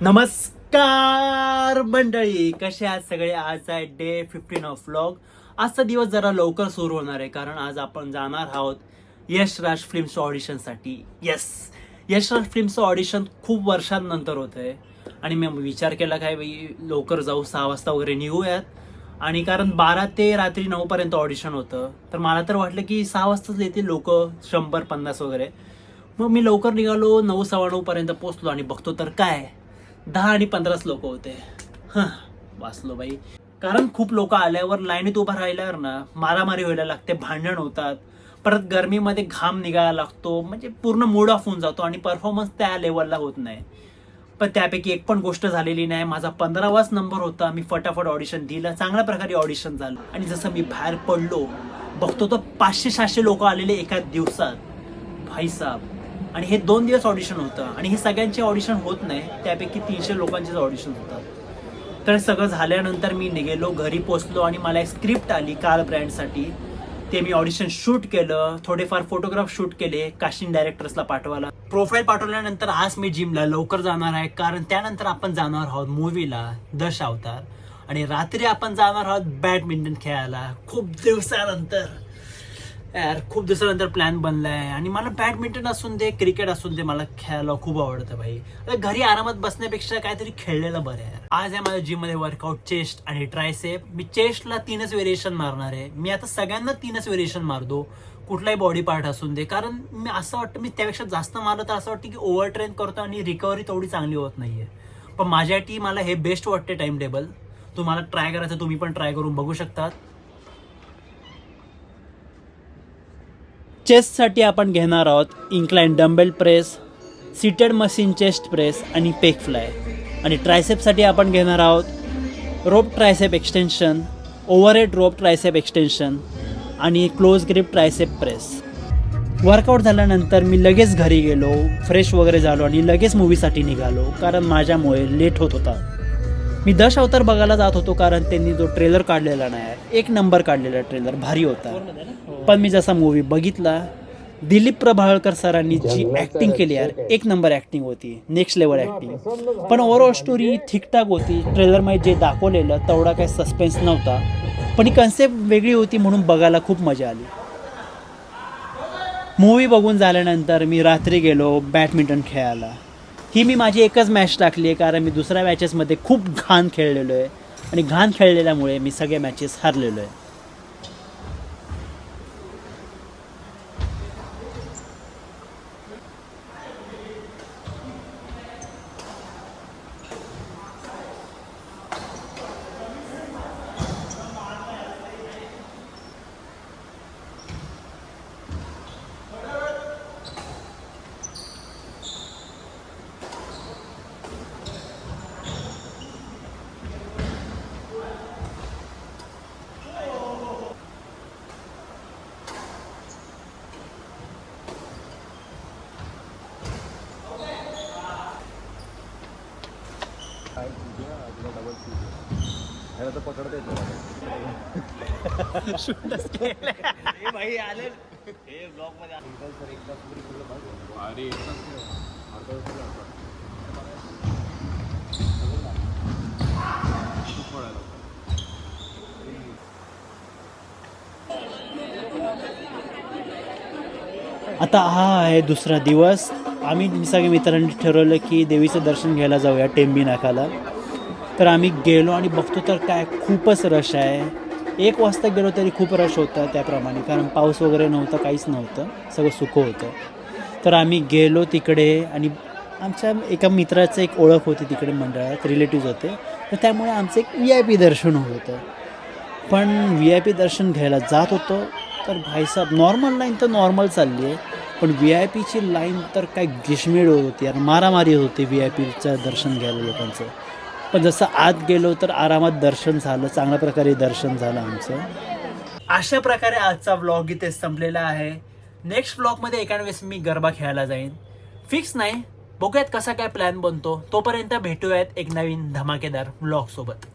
नमस्कार मंडळी, कसे आहात सगळे. आज आहे डे 15 ऑफ व्लॉग. आजचा दिवस जरा लवकर सुरू होणार आहे कारण आज आपण जाणार आहोत यश राज फिल्मच्या ऑडिशनसाठी. यश राज फिल्मचं ऑडिशन खूप वर्षांनंतर होत आहे आणि मी विचार केला काय बाई लवकर जाऊ, 6 वाजता वगैरे निघूयात. आणि कारण 12 ते रात्री 9 पर्यंत ऑडिशन होतं, तर मला तर वाटलं की 6 वाजताच येतील लोक, 100-50 वगैरे. मग मी लवकर निघालो, 9-9:15 पर्यंत पोहोचलो आणि बघतो तर काय 10 आणि 15 लोक होते. वाचलो बाई. कारण खूप लोक आल्यावर लाईनीत उभा राहिल्यावर ना मारामारी व्हायला लागते, भांडण होतात, परत गरमीमध्ये घाम निघायला लागतो, म्हणजे पूर्ण मूड ऑफ होऊन जातो आणि परफॉर्मन्स त्या लेवलला होत नाही. पण त्यापैकी एक पण गोष्ट झालेली नाही. माझा 15वाच नंबर होता. मी फटाफट ऑडिशन दिलं, चांगल्या प्रकारे ऑडिशन झालं आणि जसं मी बाहेर पडलो बघतो तर 500-600 लोक आलेले एका दिवसात, भाई साहब. आणि हे 2 दिवस ऑडिशन होतं आणि हे सगळ्यांचे ऑडिशन होत नाही, त्यापैकी 300 लोकांचेच ऑडिशन होतात. तर सगळं झाल्यानंतर मी निघेलो, घरी पोचलो आणि मला एक स्क्रिप्ट आली काल ब्रँडसाठी. ते मी ऑडिशन शूट केलं, थोडेफार फोटोग्राफ शूट केले, कास्टिंग डायरेक्टर्सला पाठवायला. प्रोफाईल पाठवल्यानंतर आज मी जिमला लवकर जाणार आहे कारण त्यानंतर आपण जाणार आहोत मूवीला दश अवतार आणि रात्री आपण जाणार आहोत बॅडमिंटन खेळायला. खूप दिवसानंतर खूप दिवसानंतर प्लॅन बनलाय आणि मला बॅडमिंटन असून दे, क्रिकेट असून दे, मला खेळायला खूप आवडतं भाई. घरी आरामात बसण्यापेक्षा काहीतरी खेळलेलं बरं आहे. आज आहे माझ्या जिम मध्ये वर्कआउट चेस्ट आणि ट्रायसेप. मी चेस्टला 3च व्हेरिएशन मारणार आहे. मी आता सगळ्यांना 3च व्हेरिएशन मारतो, कुठलाही बॉडी पार्ट असून दे. कारण मी असं वाटतं मी त्यापेक्षा जास्त मारलं तर असं वाटतं की ओव्हर ट्रेन करतो आणि रिकव्हरी तेवढी चांगली होत नाहीये. पण माझ्यासाठी मला हे बेस्ट वाटते टाइम टेबल. तुम्हाला ट्राय करायचं, तुम्ही पण ट्राय करून बघू शकतात. चेस्टसाठी आपण घेणार आहोत incline dumbbell press, seated machine chest press आणि पेक फ्लाय. आणि ट्रायसेपसाठी आपण घेणार आहोत रोप ट्रायसेप एक्सटेन्शन, ओव्हरहेड रोप ट्रायसेप एक्सटेन्शन आणि close grip tricep press. Workout झाल्यानंतर मी लगेच घरी गेलो, फ्रेश वगैरे झालो आणि लगेच मूवीसाठी निघालो कारण माझ्यामुळे लेट होत होता. मी दश अवतार बघायला जात होतो कारण त्यांनी जो ट्रेलर काढलेला नाही, 1 नंबर काढलेला ट्रेलर, भारी होता. पण मी जसा मूवी बघितला, दिलीप प्रभावळकर सरांनी जी ॲक्टिंग केली यार, 1 नंबर ॲक्टिंग होती, नेक्स्ट लेवल ॲक्टिंग. पण ओव्हरऑल स्टोरी ठीकठाक होती. ट्रेलरमध्ये जे दाखवलेलं तेवढा काही सस्पेन्स नव्हता, पण ही कन्सेप्ट वेगळी होती म्हणून बघायला खूप मजा आली. मूवी बघून झाल्यानंतर मी रात्री गेलो बॅडमिंटन खेळायला. ही मी माझी एकच मॅच टाकली आहे कारण मी दुसऱ्या मॅचेसमध्ये खूप घाण खेळलेलो आहे आणि घाण खेळलेल्यामुळे मी सगळ्या मॅचेस हारलेलो आहे. आता हा आहे दुसरा दिवस. आम्ही सगळ्या मित्रांनी ठरवलं की देवीचं दर्शन घ्यायला जाऊया टेंबी नाकाला. तर आम्ही गेलो आणि बघतो तर काय खूपच रश आहे. 1 वाजता गेलो तरी खूप रश होतं त्याप्रमाणे, कारण पाऊस वगैरे नव्हता, काहीच नव्हतं, सगळं सुकं होतं. तर आम्ही गेलो तिकडे आणि आमच्या एका मित्राचं एक ओळख होती तिकडे मंडळात, रिलेटिव्ज होते, तर त्यामुळे आमचं एक VIP दर्शन होतं. पण VIP दर्शन घ्यायला जात होतो तर भाईसाहेब नॉर्मल लाईन तर नॉर्मल चालली आहे, पण VIPची लाईन तर काय गिशमिळ होत होती यार, मारामारी होती VIPचं दर्शन घ्यायला लोकांचं. पण जसं आत गेलो तर आरामात दर्शन झालं, चांगल्या प्रकारे दर्शन झालं आमचं. अशा प्रकारे आजचा व्लॉग इथे संपलेला आहे. नेक्स्ट व्लॉगमध्ये एका वेळेस मी गरबा खेळायला जाईन, फिक्स नाही, बघूयात कसा काय प्लॅन बनतो. तोपर्यंत भेटूयात एक नवीन धमाकेदार व्लॉग सोबत.